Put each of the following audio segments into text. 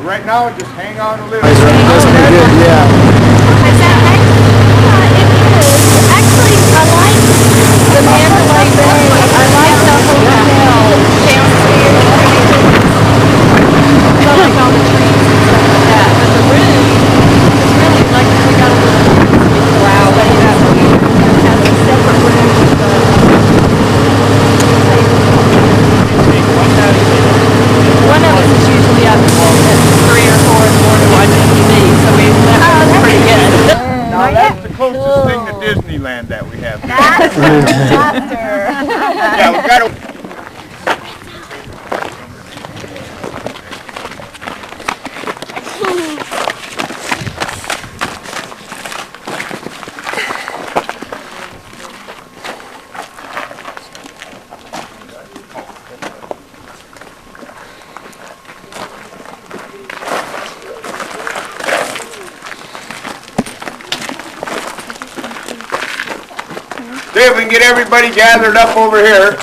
So right now, just hang on a little. That's pretty good, yeah. It is. Actually, I like the Mandalay Bay. I like the hotel downstairs. I like all the trees and stuff like that. But the room is really like we got a little wow, but it has a separate room with the one of us is usually up at 3 or 4 in the morning watching TV, so that's pretty good. Now that's the closest thing to Disneyland that we have. That's Yeah, we've got to... See if we can get everybody gathered up over here.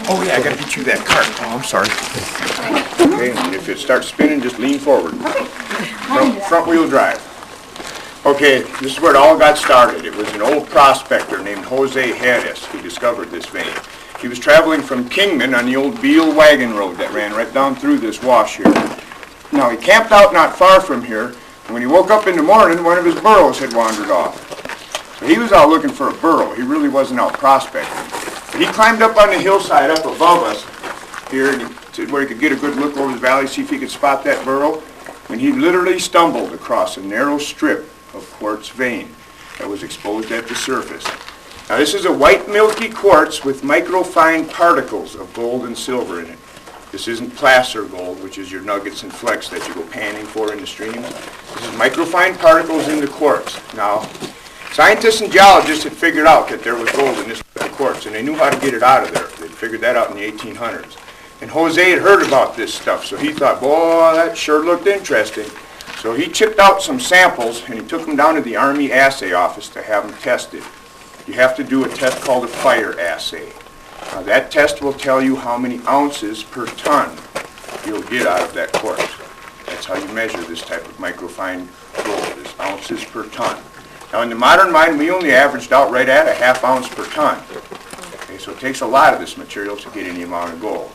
Oh yeah, I gotta get you that cart. Oh, I'm sorry. Okay, and if it starts spinning, just lean forward. Front wheel drive. Okay, this is where it all got started. It was an old prospector named Jose Jerez who discovered this vein. He was traveling from Kingman on the old Beale wagon road that ran right down through this wash here. Now, he camped out not far from here, and when he woke up in the morning, one of his burros had wandered off. So he was out looking for a burro. He really wasn't out prospecting. But he climbed up on the hillside up above us here, and where he could get a good look over the valley, see if he could spot that burro, and he literally stumbled across a narrow strip of quartz vein that was exposed at the surface. Now this is a white milky quartz with microfine particles of gold and silver in it. This isn't placer gold, which is your nuggets and flecks that you go panning for in the streams. This is microfine particles in the quartz. Now, scientists and geologists had figured out that there was gold in this quartz, and they knew how to get it out of there. They figured that out in the 1800s. And Jose had heard about this stuff, so he thought, boy, that sure looked interesting. So he chipped out some samples and he took them down to the Army assay office to have them tested. You have to do a test called a fire assay. Now that test will tell you how many ounces per ton you'll get out of that quartz. That's how you measure this type of microfine gold, is ounces per ton. Now in the modern mine, we only averaged out right at a ½ ounce per ton. Okay, so it takes a lot of this material to get any amount of gold.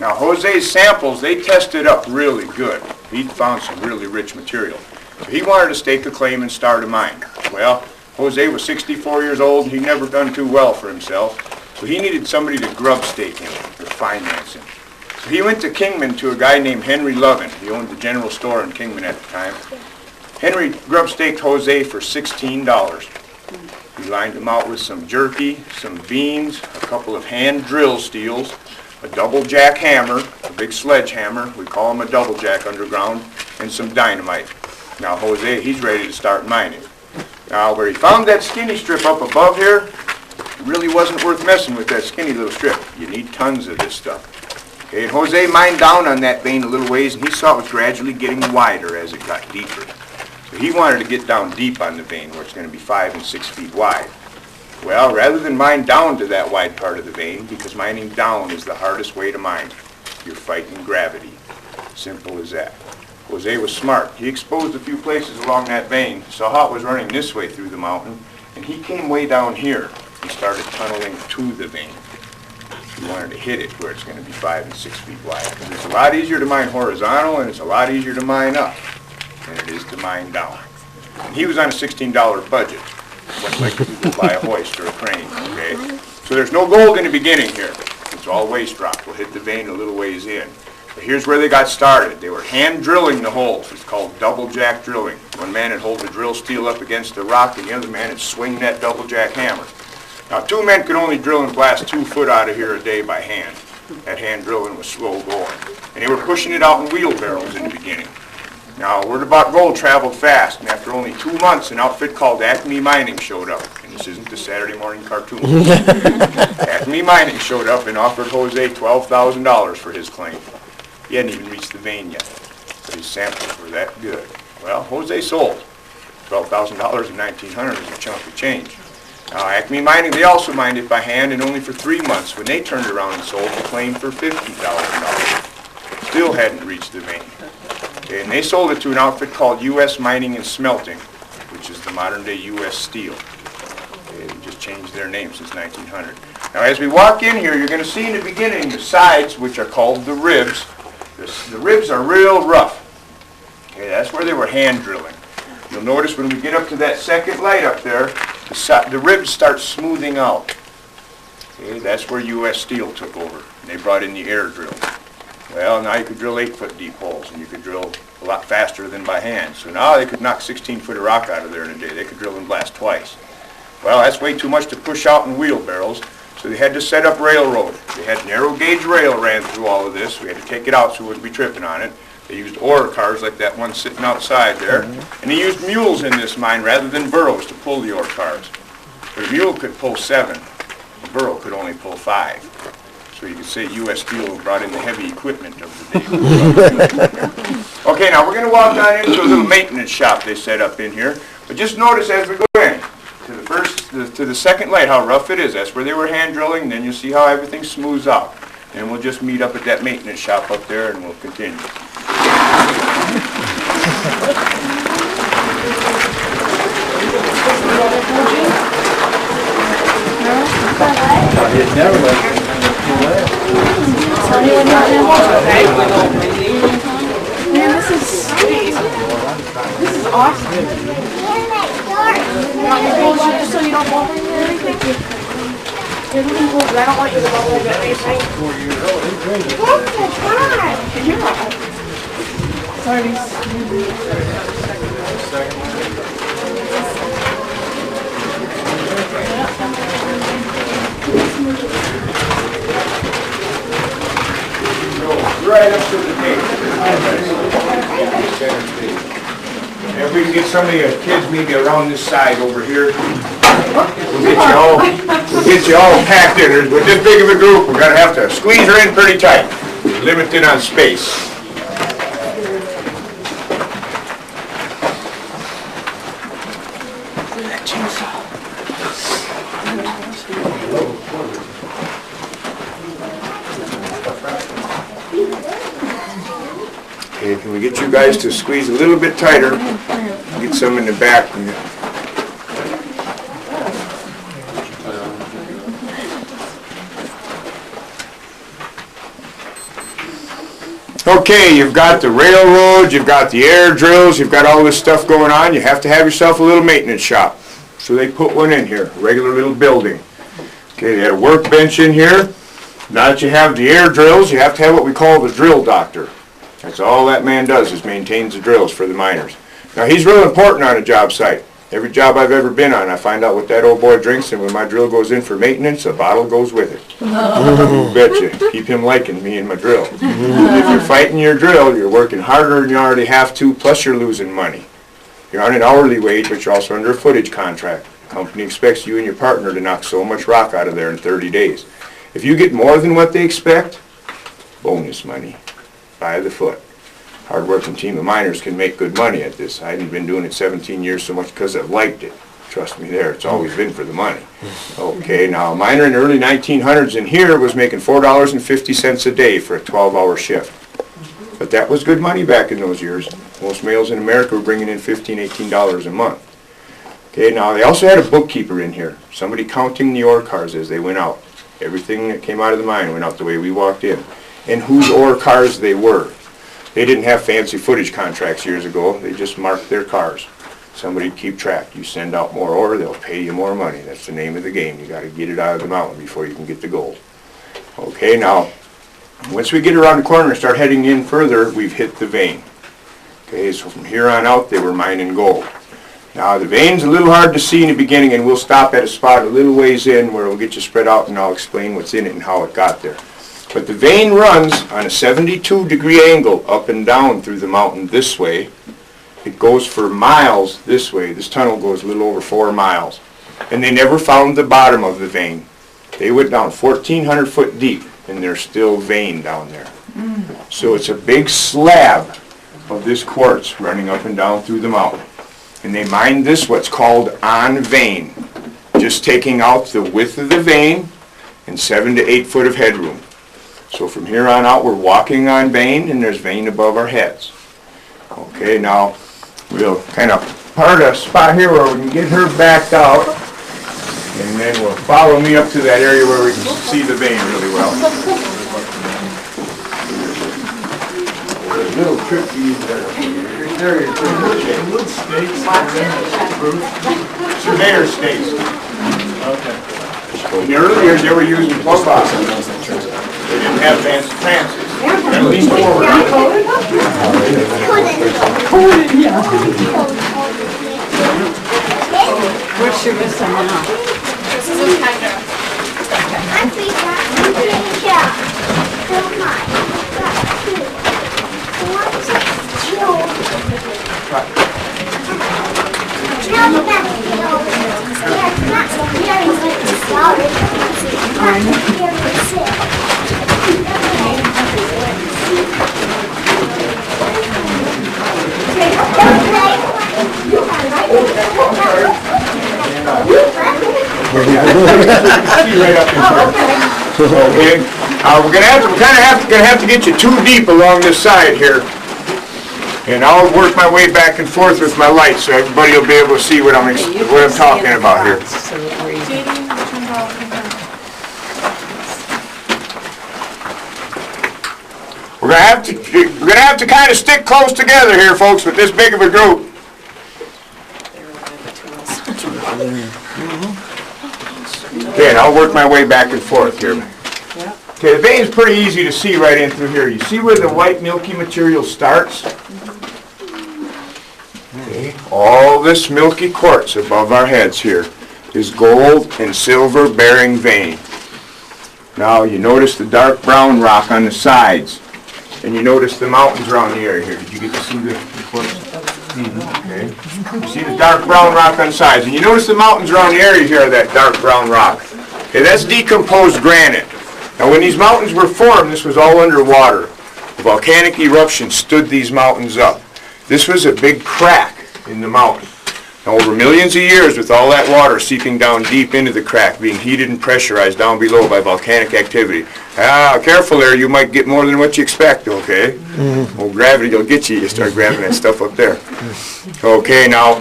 Now Jose's samples, they tested up really good. He found some really rich material. So he wanted to stake a claim and start a mine. Well, Jose was 64 years old. He'd never done too well for himself. So he needed somebody to grub stake him or finance him. So he went to Kingman to a guy named Henry Lovin. He owned the general store in Kingman at the time. Henry grub staked Jose for $16. He lined him out with some jerky, some beans, a couple of hand drill steels, a double jack hammer, a big sledgehammer, we call him a double jack underground, and some dynamite. Now Jose, he's ready to start mining. Now where he found that skinny strip up above here, it really wasn't worth messing with that skinny little strip. You need tons of this stuff. Okay, and Jose mined down on that vein a little ways, and he saw it was gradually getting wider as it got deeper. So he wanted to get down deep on the vein where it's going to be 5 and 6 feet wide. Well, rather than mine down to that wide part of the vein, because mining down is the hardest way to mine, you're fighting gravity. Simple as that. Jose was smart. He exposed a few places along that vein, saw how it was running this way through the mountain, and he came way down here and started tunneling to the vein. He wanted to hit it where it's going to be 5 and 6 feet wide. Because it's a lot easier to mine horizontal, and it's a lot easier to mine up than it is to mine down. And he was on a $16 budget. Much like if you go buy a hoist or a crane, okay? So there's no gold in the beginning here. It's all waste rock. We'll hit the vein a little ways in. But here's where they got started. They were hand drilling the holes. It's called double jack drilling. One man would hold the drill steel up against the rock, and the other man would swing that double jack hammer. Now 2 men could only drill and blast 2 foot out of here a day by hand. That hand drilling was slow going. And they were pushing it out in wheelbarrows in the beginning. Now, word about gold traveled fast, and after only 2 months, an outfit called Acme Mining showed up. And this isn't the Saturday morning cartoon. Acme Mining showed up and offered Jose $12,000 for his claim. He hadn't even reached the vein yet. but his samples were that good. Well, Jose sold. $12,000 in 1900 is a chunk of change. Now, Acme Mining, they also mined it by hand and only for 3 months. When they turned around and sold the claim for $50,000. Still hadn't reached the vein. Okay, and they sold it to an outfit called U.S. Mining and Smelting, which is the modern-day U.S. Steel. Okay, they just changed their name since 1900. Now, as we walk in here, you're going to see in the beginning the sides, which are called the ribs. The ribs are real rough. Okay, that's where they were hand drilling. You'll notice when we get up to that second light up there, the ribs start smoothing out. Okay, that's where U.S. Steel took over. And they brought in the air drill. Well, now you could drill 8-foot deep holes, and you could drill a lot faster than by hand. So now they could knock 16-foot of rock out of there in a day. They could drill and blast twice. Well, that's way too much to push out in wheelbarrows, so they had to set up railroad. They had narrow gauge rail ran through all of this. We had to take it out so we wouldn't be tripping on it. They used ore cars like that one sitting outside there. And they used mules in this mine rather than burros to pull the ore cars. But a mule could pull 7. A burro could only pull 5. So you could say U.S. Steel brought in the heavy equipment of the day. Okay, now we're going to walk down into a little maintenance shop they set up in here. But just notice as we go in to the second light how rough it is. That's where they were hand drilling. Then you'll see how everything smooths out. And we'll just meet up at that maintenance shop up there and we'll continue. It never left. Man, this is awesome. Want your gold just so you don't bubble or anything? I don't want you to bubble or anything. 4 years old. You're not. Sorry. Right up to the gate. If we can get some of your kids maybe around this side over here, we'll get you all packed in. With this big of a group, we're going to have to squeeze her in pretty tight. We're limited on space. Okay, can we get you guys to squeeze a little bit tighter? Get some in the back. Okay, you've got the railroad, you've got the air drills, you've got all this stuff going on. You have to have yourself a little maintenance shop. So they put one in here, a regular little building. Okay, they had a workbench in here. Now that you have the air drills, you have to have what we call the drill doctor. That's all that man does is maintains the drills for the miners. Now he's real important on a job site. Every job I've ever been on, I find out what that old boy drinks, and when my drill goes in for maintenance, a bottle goes with it. You betcha. Keep him liking me and my drill. If you're fighting your drill, you're working harder than you already have to, plus you're losing money. You're on an hourly wage, but you're also under a footage contract. The company expects you and your partner to knock so much rock out of there in 30 days. If you get more than what they expect, bonus money. By the foot. Hard-working team of miners can make good money at this. I haven't been doing it 17 years so much because I've liked it. Trust me there, it's always been for the money. Okay, now a miner in the early 1900s in here was making $4.50 a day for a 12-hour shift. But that was good money back in those years. Most males in America were bringing in $15, $18 a month. Okay, now they also had a bookkeeper in here, somebody counting the ore cars as they went out. Everything that came out of the mine went out the way we walked in. And whose ore cars they were. They didn't have fancy footage contracts years ago. They just marked their cars. Somebody'd keep track. You send out more ore, they'll pay you more money. That's the name of the game. You got to get it out of the mountain before you can get the gold. Okay, now, once we get around the corner and start heading in further, we've hit the vein. Okay, so from here on out, they were mining gold. Now, the vein's a little hard to see in the beginning, and we'll stop at a spot a little ways in where we'll get you spread out, and I'll explain what's in it and how it got there. But the vein runs on a 72-degree angle up and down through the mountain this way. It goes for miles this way. This tunnel goes a little over 4 miles. And they never found the bottom of the vein. They went down 1,400 foot deep, and there's still vein down there. So it's a big slab of this quartz running up and down through the mountain. And they mined this what's called on vein, just taking out the width of the vein and 7 to 8 foot of headroom. So from here on out we're walking on vein and there's vein above our heads. Okay, now we'll kind of part a spot here where we can get her backed out, and then we'll follow me up to that area where we can see the vein really well. A little tricky there. Surveyor stakes. Okay. In the early years they were using plug boxes. They didn't have fancy trances. And lean forward. What's your missing now? This is a hydro. I think Okay. We're gonna have to get you too deep along this side here, and I'll work my way back and forth with my light so everybody will be able to see what I'm talking about here. We're gonna have to kind of stick close together here, folks, with this big of a group. Okay, and I'll work my way back and forth here. Okay, the vein's pretty easy to see right in through here. You see where the white milky material starts? Okay, all this milky quartz above our heads here is gold and silver bearing vein. Now you notice the dark brown rock on the sides, and you notice the mountains around the area here. Did you get to see the quartz? Okay. You see the dark brown rock on the sides, and you notice the mountains around the area here, that dark brown rock. Okay, that's decomposed granite. Now when these mountains were formed, this was all underwater. The volcanic eruption stood these mountains up. This was a big crack in the mountain. Now over millions of years, with all that water seeping down deep into the crack, being heated and pressurized down below by volcanic activity. Careful there, you might get more than what you expect, okay? Well, gravity will get you, you start grabbing that stuff up there. Okay, now,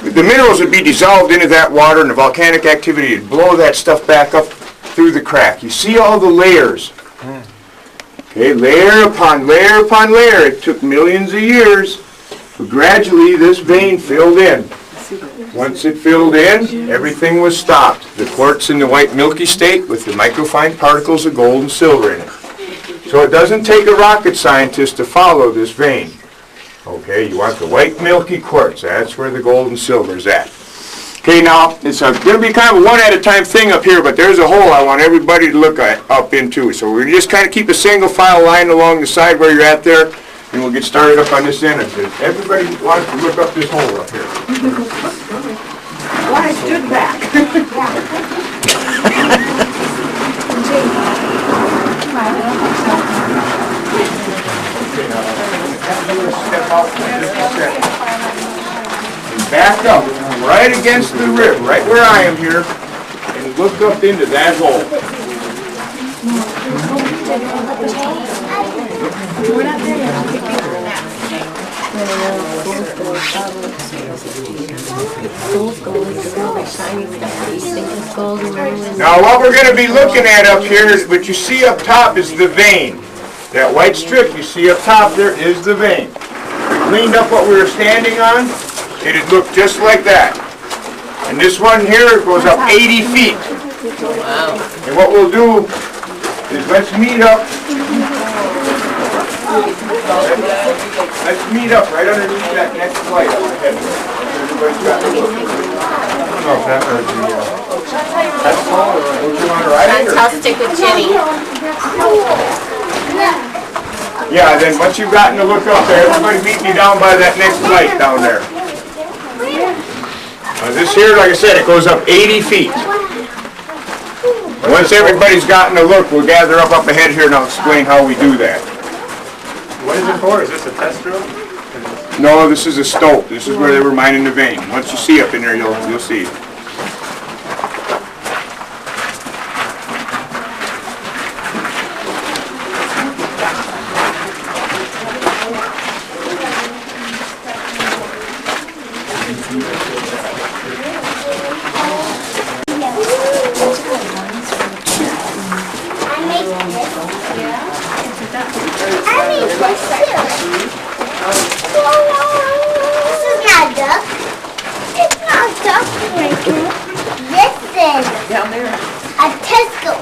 the minerals would be dissolved into that water, and the volcanic activity would blow that stuff back up through the crack. You see all the layers. Okay, layer upon layer upon layer. It took millions of years, but gradually this vein filled in. Once it filled in, everything was stopped. The quartz in the white milky state with the microfine particles of gold and silver in it. So it doesn't take a rocket scientist to follow this vein. Okay, you want the white milky quartz. That's where the gold and silver is at. Okay, now, it's going to be kind of a one-at-a-time thing up here, but there's a hole I want everybody to look up into. So we're just kind of keep a single file line along the side where you're at there, and we'll get started up on this end. Everybody wants to look up this hole up here. Well, I stood back. Step out for just a second. And back up, right against the rib, right where I am here, and look up into that hole. Now what we're going to be looking at up here is what you see up top is the vein. That white strip you see up top there is the vein. We cleaned up what we were standing on. It'd look just like that. And this one here goes up 80 feet. Wow. And what we'll do is let's meet up. Let's meet up right underneath that next light up ahead. Everybody's got to look. I don't know if that was the that's all, or what you want to write it? I'll stick with Jenny. Yeah, then once you've gotten to look up there, everybody meet me down by that next light down there. This here, like I said, it goes up 80 feet. Once everybody's gotten a look, we'll gather up ahead here and I'll explain how we do that. What is it for? Is this a test drill? No, this is a stope. This is where they were mining the vein. Once you see up in there, you'll see. Down there. A Tesco.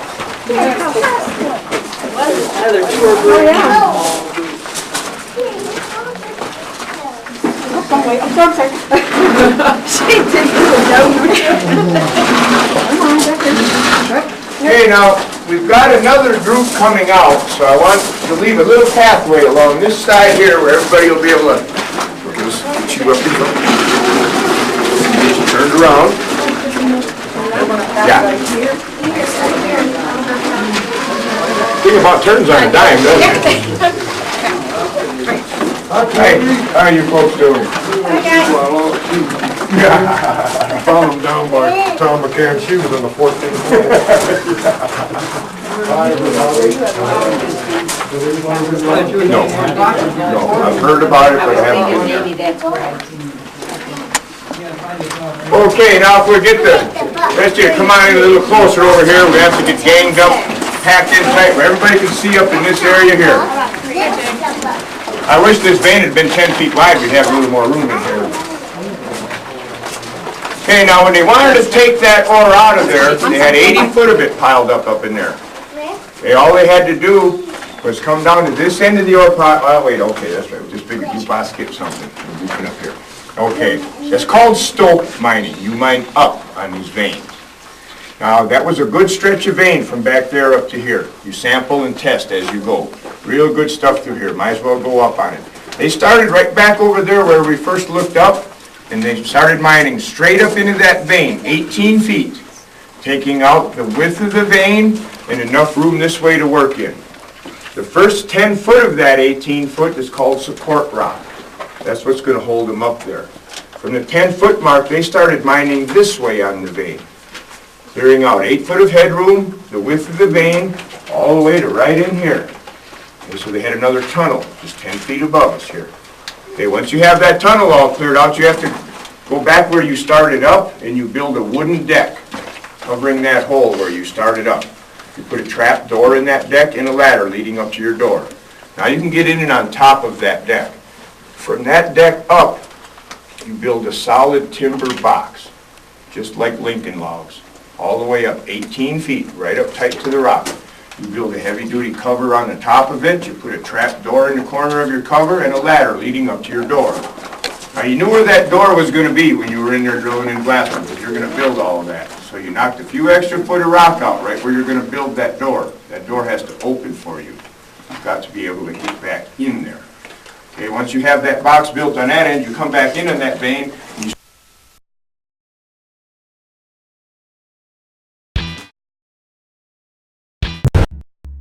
Another tour group. I'm sorry. She didn't Okay, now, we've got another group coming out, so I want to leave a little pathway along this side here where everybody will be able to get you up here. Get you turned around. Yeah. Think about turns on a dime, doesn't it? Hey, how are you folks doing? I found them down by Tom McCann's shoes on the 14th floor. No, I've heard about it, but I haven't been there. Okay, now if we get the rest of you come on in a little closer over here, we have to get ganged up, packed in tight where everybody can see up in this area here. I wish this vein had been 10 feet wide, we'd have a little more room in here. Okay, now when they wanted to take that ore out of there, they had 80 foot of it piled up in there. All they had to do was come down to this end of the ore pile. Oh wait, okay, that's right. Just figured you boss skip something. We're moving up here. Okay, it's called stope mining. You mine up on these veins. Now that was a good stretch of vein from back there up to here. You sample and test as you go. Real good stuff through here. Might as well go up on it. They started right back over there where we first looked up, and they started mining straight up into that vein, 18 feet, taking out the width of the vein and enough room this way to work in. The first 10 foot of that 18 foot is called support rock. That's what's going to hold them up there. From the 10 foot mark, they started mining this way on the vein, clearing out 8 foot of headroom, the width of the vein, all the way to right in here. Okay, so they had another tunnel, just 10 feet above us here. Okay, once you have that tunnel all cleared out, you have to go back where you started up and you build a wooden deck covering that hole where you started up. You put a trap door in that deck and a ladder leading up to your door. Now you can get in and on top of that deck. From that deck up, you build a solid timber box, just like Lincoln logs, all the way up 18 feet, right up tight to the rock. You build a heavy-duty cover on the top of it, you put a trap door in the corner of your cover, and a ladder leading up to your door. Now you knew where that door was going to be when you were in there drilling and blasting, because you're going to build all of that. So you knocked a few extra foot of rock out right where you're going to build that door. That door has to open for you. You've got to be able to get back in there. Okay, once you have that box built on that end, you come back in on that vein, and you